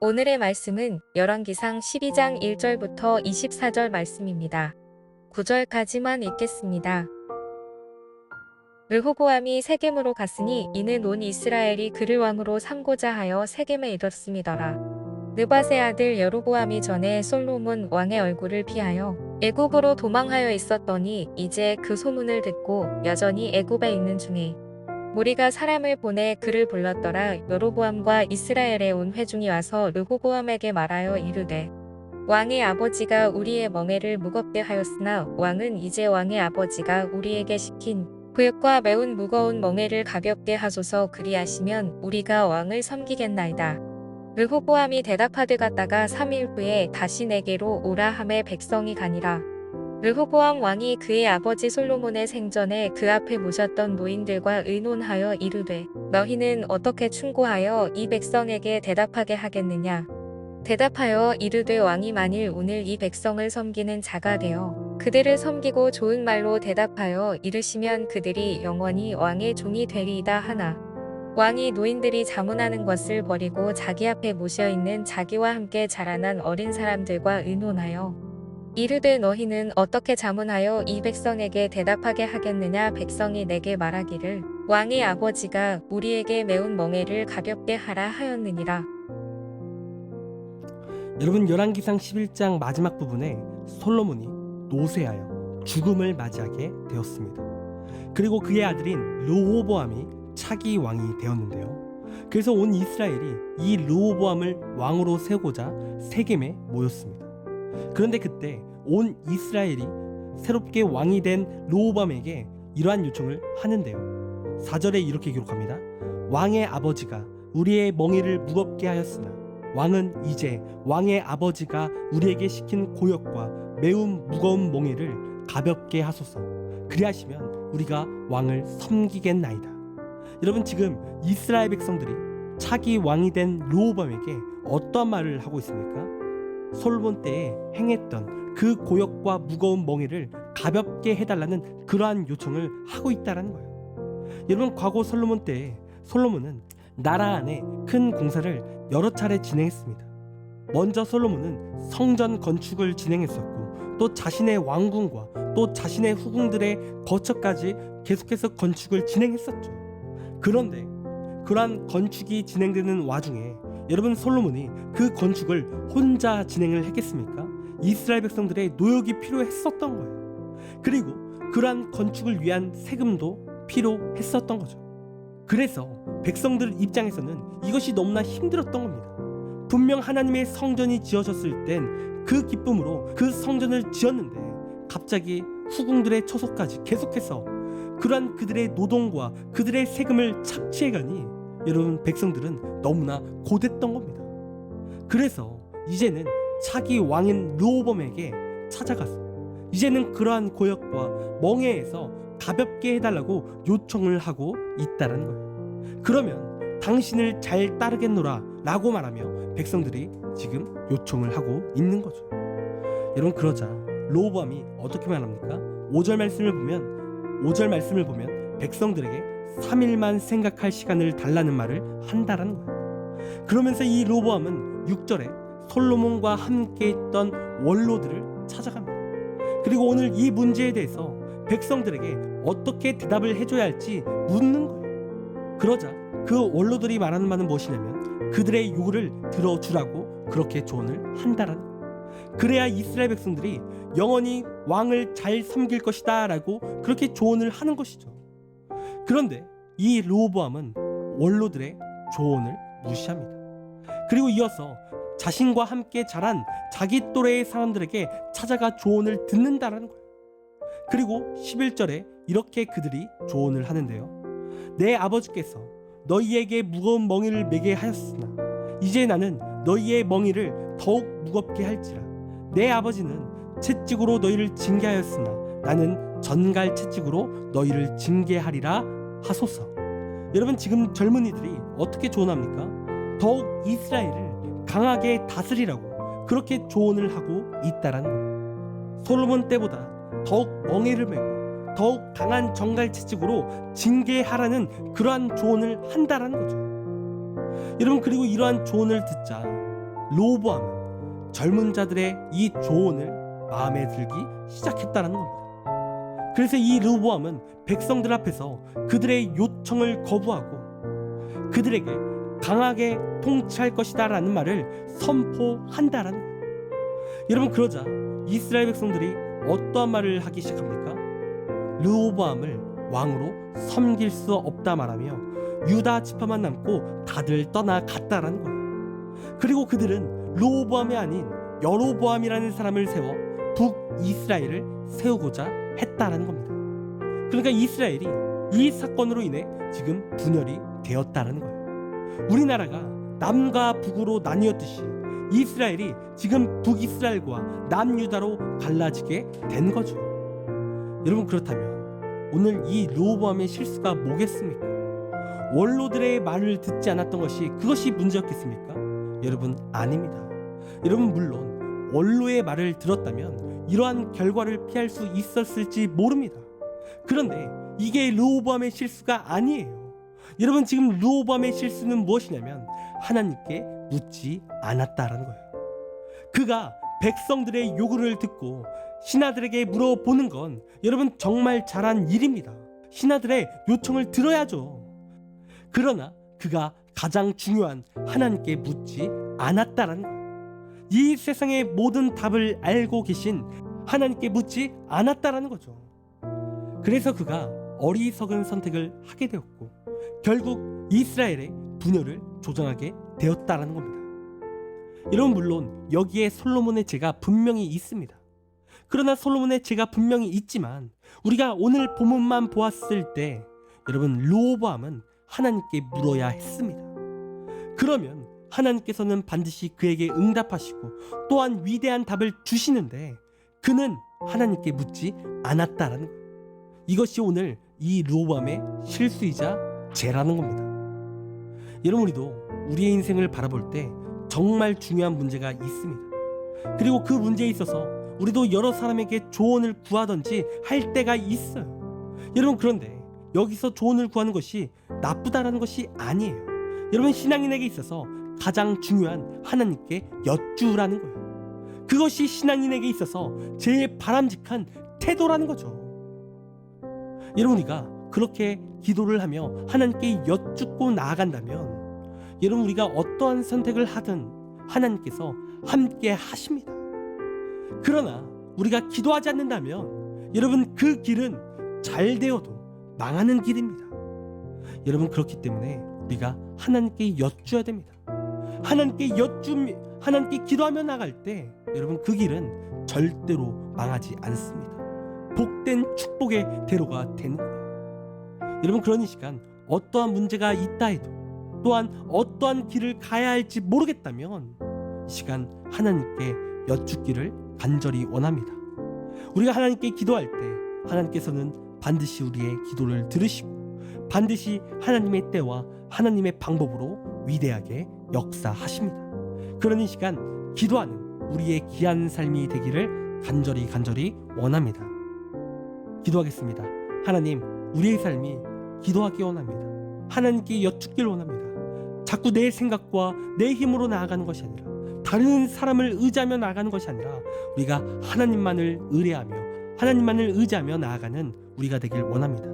오늘의 말씀은 열왕기상 12장 1절부터 24절 말씀입니다. 9절까지만 읽겠습니다. 르호보암이 세겜으로 갔으니 이는 온 이스라엘이 그를 왕으로 삼고자 하여 세겜에 이르렀음이더라. 느밧의 아들 여로보암이 전에 솔로몬 왕의 얼굴을 피하여 애굽으로 도망하여 있었더니 이제 그 소문을 듣고 여전히 애굽에 있는 중에 무리가 사람을 보내 그를 불렀더라. 여로보암과 이스라엘의 온 회중이 와서 르호보암에게 말하여 이르되 왕의 아버지가 우리의 멍에를 무겁게 하였으나 왕은 이제 왕의 아버지가 우리에게 시킨 구역과 매운 무거운 멍에를 가볍게 하소서. 그리하시면 우리가 왕을 섬기겠나이다. 르호보암이 대답하되 갔다가 3일 후에 다시 내게로 오라 하매 백성이 가니라. 르호보암 왕이 그의 아버지 솔로몬의 생전에 그 앞에 모셨던 노인들과 의논하여 이르되 너희는 어떻게 충고하여 이 백성에게 대답하게 하겠느냐. 대답하여 이르되 왕이 만일 오늘 이 백성을 섬기는 자가 되어 그들을 섬기고 좋은 말로 대답하여 이르시면 그들이 영원히 왕의 종이 되리이다 하나 왕이 노인들이 자문하는 것을 버리고 자기 앞에 모셔있는 자기와 함께 자라난 어린 사람들과 의논하여 이르되 너희는 어떻게 자문하여 이 백성에게 대답하게 하겠느냐. 백성이 내게 말하기를 왕의 아버지가 우리에게 매운 멍에를 가볍게 하라 하였느니라. 여러분, 열왕기상 11장 마지막 부분에 솔로몬이 노쇠하여 죽음을 맞이하게 되었습니다. 그리고 그의 아들인 르호보암이 차기 왕이 되었는데요. 그래서 온 이스라엘이 이 르호보암을 왕으로 세우고자 세겜에 모였습니다. 그런데 그때 온 이스라엘이 새롭게 왕이 된 르호보암에게 이러한 요청을 하는데요. 4절에 이렇게 기록합니다. 왕의 아버지가 우리의 멍에를 무겁게 하였으나 왕은 이제 왕의 아버지가 우리에게 시킨 고역과 매우 무거운 멍에를 가볍게 하소서. 그리하시면 우리가 왕을 섬기겠나이다. 여러분, 지금 이스라엘 백성들이 차기 왕이 된 르호보암에게 어떠한 말을 하고 있습니까? 솔로몬 때에 행했던 그 고역과 무거운 멍에를 가볍게 해달라는 그러한 요청을 하고 있다는 거예요. 여러분, 과거 솔로몬 때에 솔로몬은 나라 안에 큰 공사를 여러 차례 진행했습니다. 먼저 솔로몬은 성전 건축을 진행했었고 또 자신의 왕궁과 또 자신의 후궁들의 거처까지 계속해서 건축을 진행했었죠. 그런데 그러한 건축이 진행되는 와중에 여러분, 솔로몬이 그 건축을 혼자 진행을 했겠습니까? 이스라엘 백성들의 노역이 필요했었던 거예요. 그리고 그러한 건축을 위한 세금도 필요했었던 거죠. 그래서 백성들 입장에서는 이것이 너무나 힘들었던 겁니다. 분명 하나님의 성전이 지어졌을 땐 그 기쁨으로 그 성전을 지었는데 갑자기 후궁들의 처소까지 계속해서 그러한 그들의 노동과 그들의 세금을 착취해가니 여러분, 백성들은 너무나 고됐던 겁니다. 그래서 이제는 차기 왕인 르호보암에게 찾아가서 이제는 그러한 고역과 멍에에서 가볍게 해달라고 요청을 하고 있다는 거예요. 그러면 당신을 잘 따르겠노라 라고 말하며 백성들이 지금 요청을 하고 있는 거죠. 여러분, 그러자 르호보암이 어떻게 말합니까? 5절 말씀을 보면 백성들에게 3일만 생각할 시간을 달라는 말을 한다라는 거예요. 그러면서 이 르호보암은 6절에 솔로몬과 함께 있던 원로들을 찾아갑니다. 그리고 오늘 이 문제에 대해서 백성들에게 어떻게 대답을 해줘야 할지 묻는 거예요. 그러자 그 원로들이 말하는 말은 무엇이냐면 그들의 요구를 들어주라고 그렇게 조언을 한다라는 거예요. 그래야 이스라엘 백성들이 영원히 왕을 잘 섬길 것이다 라고 그렇게 조언을 하는 것이죠. 그런데 이 르호보암은 원로들의 조언을 무시합니다. 그리고 이어서 자신과 함께 자란 자기 또래의 사람들에게 찾아가 조언을 듣는다라는 거예요. 그리고 11절에 이렇게 그들이 조언을 하는데요. 내 아버지께서 너희에게 무거운 멍에를 매게 하였으나 이제 나는 너희의 멍에를 더욱 무겁게 할지라. 내 아버지는 채찍으로 너희를 징계하였으나 나는 전갈 채찍으로 너희를 징계하리라 하소서. 여러분, 지금 젊은이들이 어떻게 조언합니까? 더욱 이스라엘을 강하게 다스리라고 그렇게 조언을 하고 있다라는 거예요. 솔로몬 때보다 더욱 멍에를 메고 더욱 강한 정갈 채찍으로 징계하라는 그러한 조언을 한다라는 거죠. 여러분, 그리고 이러한 조언을 듣자 르호보암은 젊은 자들의 이 조언을 마음에 들기 시작했다는 겁니다. 그래서 이 르호보암은 백성들 앞에서 그들의 요청을 거부하고 그들에게 강하게 통치할 것이다 라는 말을 선포한다라는 거예요. 여러분, 그러자 이스라엘 백성들이 어떠한 말을 하기 시작합니까? 르호보암을 왕으로 섬길 수 없다 말하며 유다 지파만 남고 다들 떠나갔다라는 거예요. 그리고 그들은 르호보암이 아닌 여로보암이라는 사람을 세워 북이스라엘을 세우고자 했다라는 겁니다. 그러니까 이스라엘이 이 사건으로 인해 지금 분열이 되었다라는 거예요. 우리나라가 남과 북으로 나뉘었듯이 이스라엘이 지금 북이스라엘과 남유다로 갈라지게 된 거죠. 여러분, 그렇다면 오늘 이 르호보암의 실수가 뭐겠습니까? 원로들의 말을 듣지 않았던 것이 그것이 문제였겠습니까? 여러분, 아닙니다. 여러분, 물론 원로의 말을 들었다면 이러한 결과를 피할 수 있었을지 모릅니다. 그런데 이게 르호보암의 실수가 아니에요. 여러분, 지금 르호보암의 실수는 무엇이냐면 하나님께 묻지 않았다라는 거예요. 그가 백성들의 요구를 듣고 신하들에게 물어보는 건 여러분 정말 잘한 일입니다. 신하들의 요청을 들어야죠. 그러나 그가 가장 중요한 하나님께 묻지 않았다라는 거예요. 이 세상의 모든 답을 알고 계신 하나님께 묻지 않았다라는 거죠. 그래서 그가 어리석은 선택을 하게 되었고 결국 이스라엘의 분열을 조장하게 되었다라는 겁니다. 여러분, 물론 여기에 솔로몬의 죄가 분명히 있습니다. 그러나 솔로몬의 죄가 분명히 있지만 우리가 오늘 본문만 보았을 때 여러분, 르호보암은 하나님께 물어야 했습니다. 그러면 하나님께서는 반드시 그에게 응답하시고 또한 위대한 답을 주시는데 그는 하나님께 묻지 않았다라는 거예요. 이것이 오늘 이 르호보암의 실수이자 죄라는 겁니다. 여러분, 우리도 우리의 인생을 바라볼 때 정말 중요한 문제가 있습니다. 그리고 그 문제에 있어서 우리도 여러 사람에게 조언을 구하던지 할 때가 있어요. 여러분, 그런데 여기서 조언을 구하는 것이 나쁘다라는 것이 아니에요. 여러분, 신앙인에게 있어서 가장 중요한 하나님께 여쭈라는 거예요. 그것이 신앙인에게 있어서 제일 바람직한 태도라는 거죠. 여러분, 우리가 그렇게 기도를 하며 하나님께 여쭙고 나아간다면 여러분, 우리가 어떠한 선택을 하든 하나님께서 함께 하십니다. 그러나 우리가 기도하지 않는다면 여러분, 그 길은 잘 되어도 망하는 길입니다. 여러분, 그렇기 때문에 우리가 하나님께 여쭈어야 됩니다. 하나님께 기도하며 나갈 때 여러분, 그 길은 절대로 망하지 않습니다. 복된 축복의 대로가 되는 거예요. 여러분, 그런 이 시간 어떠한 문제가 있다 해도 또한 어떠한 길을 가야 할지 모르겠다면 이 시간 하나님께 여쭙기를 간절히 원합니다. 우리가 하나님께 기도할 때 하나님께서는 반드시 우리의 기도를 들으시고 반드시 하나님의 때와 하나님의 방법으로 위대하게 역사하십니다. 그런 이 시간 기도하는 우리의 귀한 삶이 되기를 간절히 원합니다. 기도하겠습니다. 하나님, 우리의 삶이 기도하기 원합니다. 하나님께 여쭙기를 원합니다. 자꾸 내 생각과 내 힘으로 나아가는 것이 아니라 다른 사람을 의지하며 나아가는 것이 아니라 우리가 하나님만을 의뢰하며 하나님만을 의지하며 나아가는 우리가 되길 원합니다.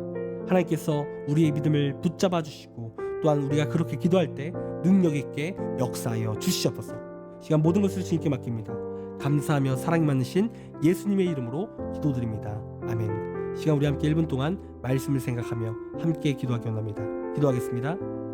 하나님께서 우리의 믿음을 붙잡아 주시고 또한 우리가 그렇게 기도할 때 능력 있게 역사하여 주시옵소서. 시간 모든 것을 주님께 맡깁니다. 감사하며 사랑이 많으신 예수님의 이름으로 기도드립니다. 아멘. 시간 우리 함께 1분 동안 말씀을 생각하며 함께 기도하기 원합니다. 기도하겠습니다.